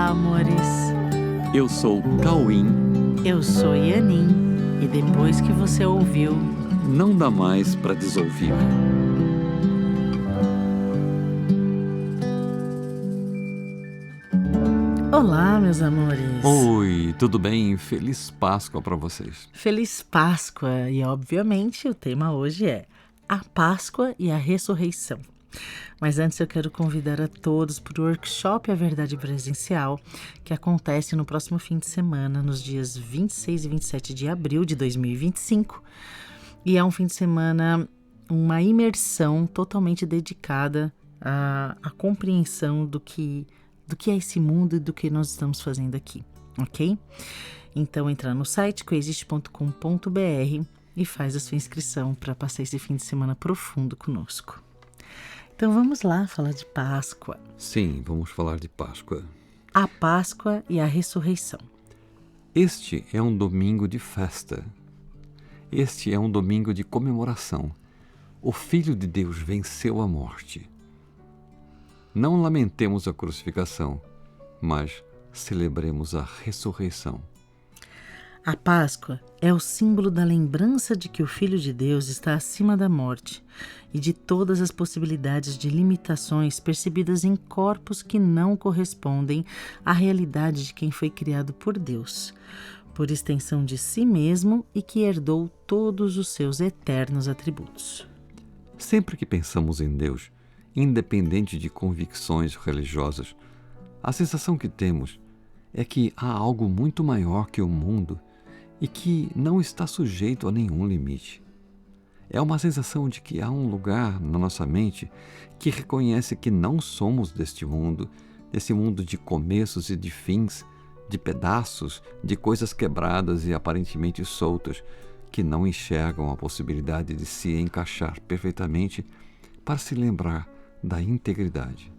Olá, amores. Eu sou Cauim. Eu sou Yanin. E depois que você ouviu, Não dá mais para desouvir. olá, meus amores. Oi, tudo bem? Feliz Páscoa para vocês. Feliz Páscoa. E, obviamente, o tema hoje é a Páscoa e a Ressurreição. Mas antes eu quero convidar a todos para o workshop A Verdade Presencial, que acontece no próximo fim de semana, nos dias 26 e 27 de abril de 2025. E é um fim de semana, uma imersão totalmente dedicada à compreensão do que é esse mundo e do que nós estamos fazendo aqui, ok? Então entra no site coexiste.com.br e faz a sua inscrição para passar esse fim de semana profundo conosco. Então vamos lá falar de Páscoa. Sim, vamos falar de Páscoa. A Páscoa e a Ressurreição. Este é um domingo de festa. Este é um domingo de comemoração. O Filho de Deus venceu a morte. Não lamentemos a crucificação, mas celebremos a ressurreição. A Páscoa é o símbolo da lembrança de que o Filho de Deus está acima da morte e de todas as possibilidades de limitações percebidas em corpos que não correspondem à realidade de quem foi criado por Deus, por extensão de si mesmo e que herdou todos os seus eternos atributos. Sempre que pensamos em Deus, independente de convicções religiosas, a sensação que temos é que há algo muito maior que o mundo e que não está sujeito a nenhum limite. É uma sensação de que há um lugar na nossa mente que reconhece que não somos deste mundo, desse mundo de começos e de fins, de pedaços, de coisas quebradas e aparentemente soltas, que não enxergam a possibilidade de se encaixar perfeitamente para se lembrar da integridade.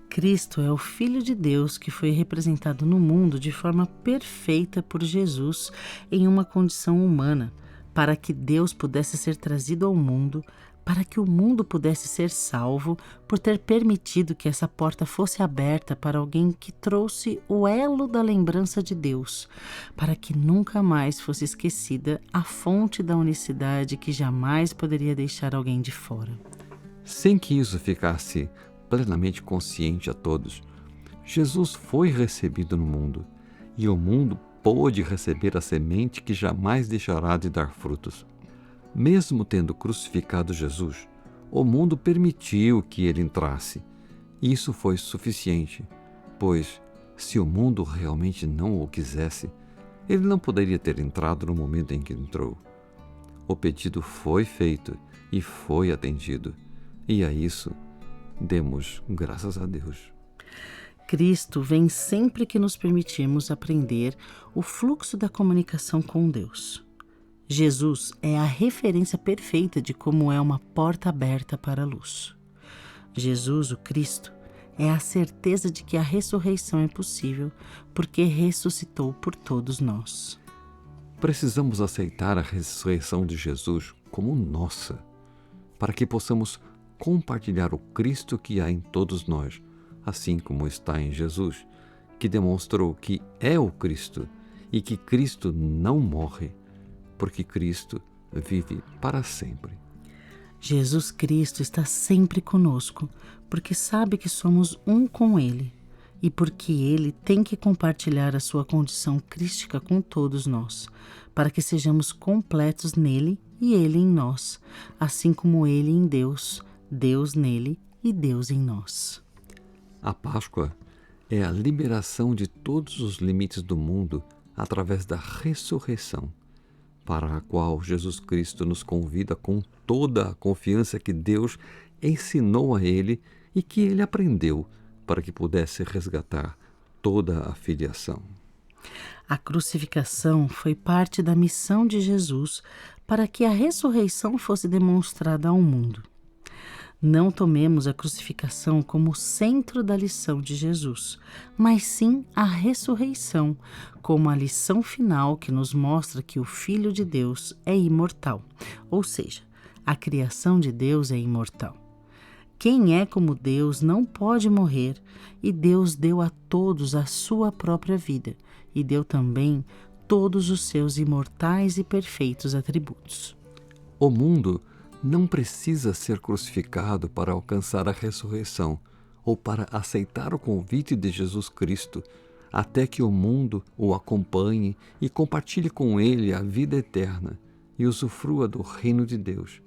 Cristo é o Filho de Deus que foi representado no mundo de forma perfeita por Jesus em uma condição humana, para que Deus pudesse ser trazido ao mundo, para que o mundo pudesse ser salvo, por ter permitido que essa porta fosse aberta para alguém que trouxe o elo da lembrança de Deus, para que nunca mais fosse esquecida a fonte da unicidade que jamais poderia deixar alguém de fora. Sem que isso ficasse plenamente consciente a todos, Jesus foi recebido no mundo, e o mundo pôde receber a semente que jamais deixará de dar frutos. Mesmo tendo crucificado Jesus, o mundo permitiu que ele entrasse. Isso foi suficiente, pois, se o mundo realmente não o quisesse, ele não poderia ter entrado no momento em que entrou. O pedido foi feito e foi atendido, e a isso demos graças a Deus. Cristo vem sempre que nos permitirmos aprender o fluxo da comunicação com Deus. Jesus é a referência perfeita de como é uma porta aberta para a luz. Jesus, o Cristo, é a certeza de que a ressurreição é possível porque ressuscitou por todos nós. Precisamos aceitar a ressurreição de Jesus como nossa, para que possamos compartilhar o Cristo que há em todos nós, assim como está em Jesus, que demonstrou que é o Cristo e que Cristo não morre, porque Cristo vive para sempre. Jesus Cristo está sempre conosco, porque sabe que somos um com Ele e porque Ele tem que compartilhar a sua condição crística com todos nós, para que sejamos completos nele e Ele em nós, assim como Ele em Deus, Deus nele e Deus em nós. A Páscoa é a liberação de todos os limites do mundo através da ressurreição, para a qual Jesus Cristo nos convida com toda a confiança que Deus ensinou a Ele e que Ele aprendeu para que pudesse resgatar toda a filiação. A crucificação foi parte da missão de Jesus para que a ressurreição fosse demonstrada ao mundo. Não tomemos a crucificação como o centro da lição de Jesus, mas sim a ressurreição, como a lição final que nos mostra que o Filho de Deus é imortal, ou seja, a criação de Deus é imortal. Quem é como Deus não pode morrer, e Deus deu a todos a sua própria vida, e deu também todos os seus imortais e perfeitos atributos. O mundo não precisa ser crucificado para alcançar a ressurreição ou para aceitar o convite de Jesus Cristo, até que o mundo o acompanhe e compartilhe com ele a vida eterna e usufrua do reino de Deus,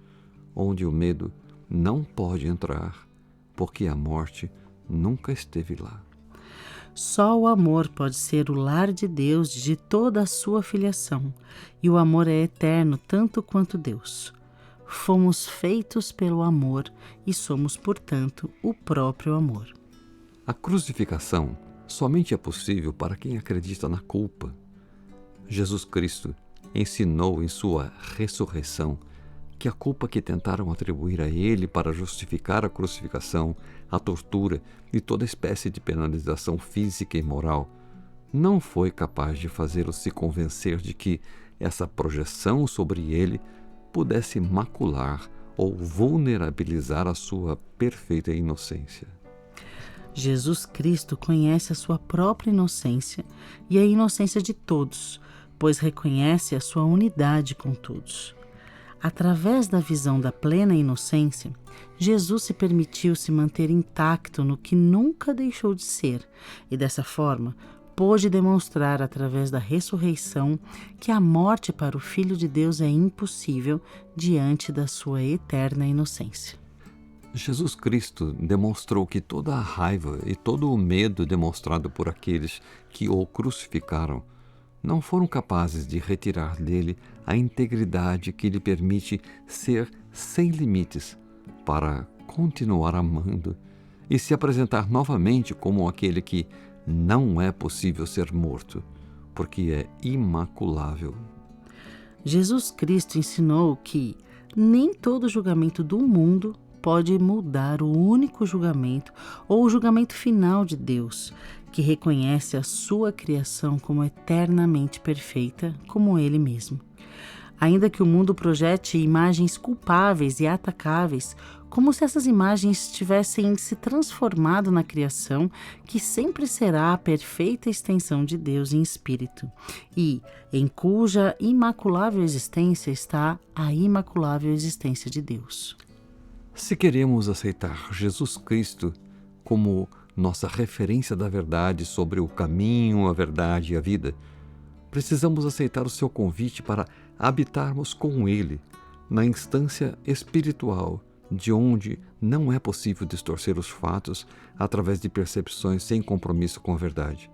onde o medo não pode entrar, porque a morte nunca esteve lá. Só o amor pode ser o lar de Deus de toda a sua filiação, e o amor é eterno tanto quanto Deus. Fomos feitos pelo amor e somos, portanto, o próprio amor. A crucificação somente é possível para quem acredita na culpa. Jesus Cristo ensinou em sua ressurreição que a culpa que tentaram atribuir a ele para justificar a crucificação, a tortura e toda espécie de penalização física e moral não foi capaz de fazê-lo se convencer de que essa projeção sobre ele pudesse macular ou vulnerabilizar a sua perfeita inocência. Jesus Cristo conhece a sua própria inocência e a inocência de todos, pois reconhece a sua unidade com todos. Através da visão da plena inocência, Jesus se permitiu se manter intacto no que nunca deixou de ser, e dessa forma pôde demonstrar através da ressurreição que a morte para o Filho de Deus é impossível diante da sua eterna inocência. Jesus Cristo demonstrou que toda a raiva e todo o medo demonstrado por aqueles que o crucificaram não foram capazes de retirar dele a integridade que lhe permite ser sem limites para continuar amando e se apresentar novamente como aquele que não é possível ser morto, porque é imaculável. Jesus Cristo ensinou que nem todo julgamento do mundo pode mudar o único julgamento ou o julgamento final de Deus, que reconhece a sua criação como eternamente perfeita, como Ele mesmo. Ainda que o mundo projete imagens culpáveis e atacáveis, como se essas imagens tivessem se transformado na criação, que sempre será a perfeita extensão de Deus em espírito, e em cuja imaculável existência está a imaculável existência de Deus. Se queremos aceitar Jesus Cristo como nossa referência da verdade sobre o caminho, a verdade e a vida, precisamos aceitar o seu convite para habitarmos com Ele na instância espiritual, de onde não é possível distorcer os fatos através de percepções sem compromisso com a verdade.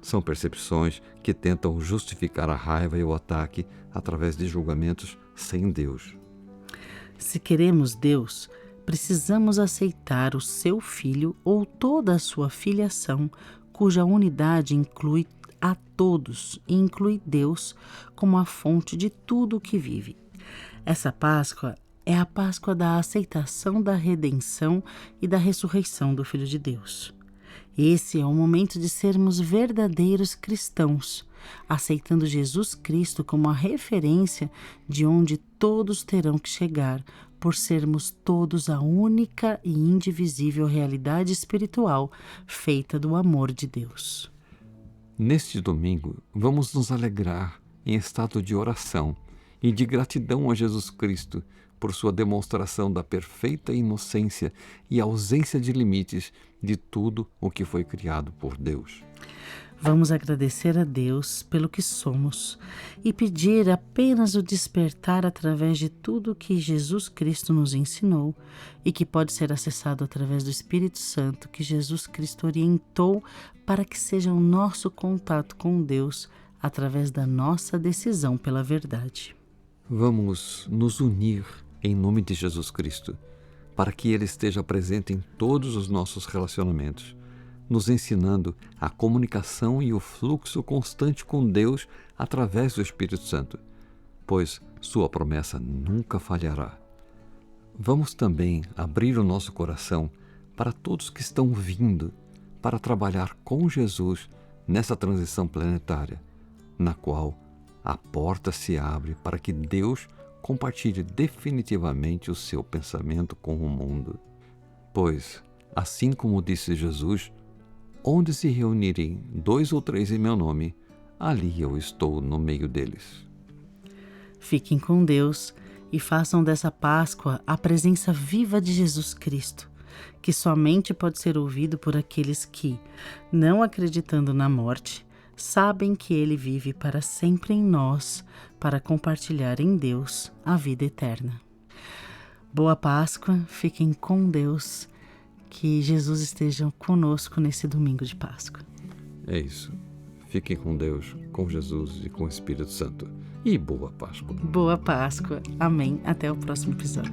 São percepções que tentam justificar a raiva e o ataque através de julgamentos sem Deus. Se queremos Deus, precisamos aceitar o seu Filho ou toda a sua filiação, cuja unidade inclui a todos e inclui Deus como a fonte de tudo o que vive. Essa Páscoa é a Páscoa da aceitação da redenção e da ressurreição do Filho de Deus. Esse é o momento de sermos verdadeiros cristãos, aceitando Jesus Cristo como a referência de onde todos terão que chegar, por sermos todos a única e indivisível realidade espiritual feita do amor de Deus. Neste domingo, vamos nos alegrar em estado de oração e de gratidão a Jesus Cristo por sua demonstração da perfeita inocência e ausência de limites de tudo o que foi criado por Deus. Vamos agradecer a Deus pelo que somos e pedir apenas o despertar através de tudo que Jesus Cristo nos ensinou e que pode ser acessado através do Espírito Santo que Jesus Cristo orientou para que seja o nosso contato com Deus através da nossa decisão pela verdade. Vamos nos unir em nome de Jesus Cristo, para que Ele esteja presente em todos os nossos relacionamentos, nos ensinando a comunicação e o fluxo constante com Deus através do Espírito Santo, pois sua promessa nunca falhará. Vamos também abrir o nosso coração para todos que estão vindo para trabalhar com Jesus nessa transição planetária, na qual a porta se abre para que Deus compartilhe definitivamente o seu pensamento com o mundo. Pois, assim como disse Jesus, onde se reunirem 2 ou 3 em meu nome, ali eu estou no meio deles. Fiquem com Deus e façam dessa Páscoa a presença viva de Jesus Cristo, que somente pode ser ouvido por aqueles que, não acreditando na morte, sabem que Ele vive para sempre em nós, para compartilhar em Deus a vida eterna. Boa Páscoa, fiquem com Deus, que Jesus esteja conosco nesse domingo de Páscoa. É isso. Fiquem com Deus, com Jesus e com o Espírito Santo. E boa Páscoa. Boa Páscoa. Amém. Até o próximo episódio.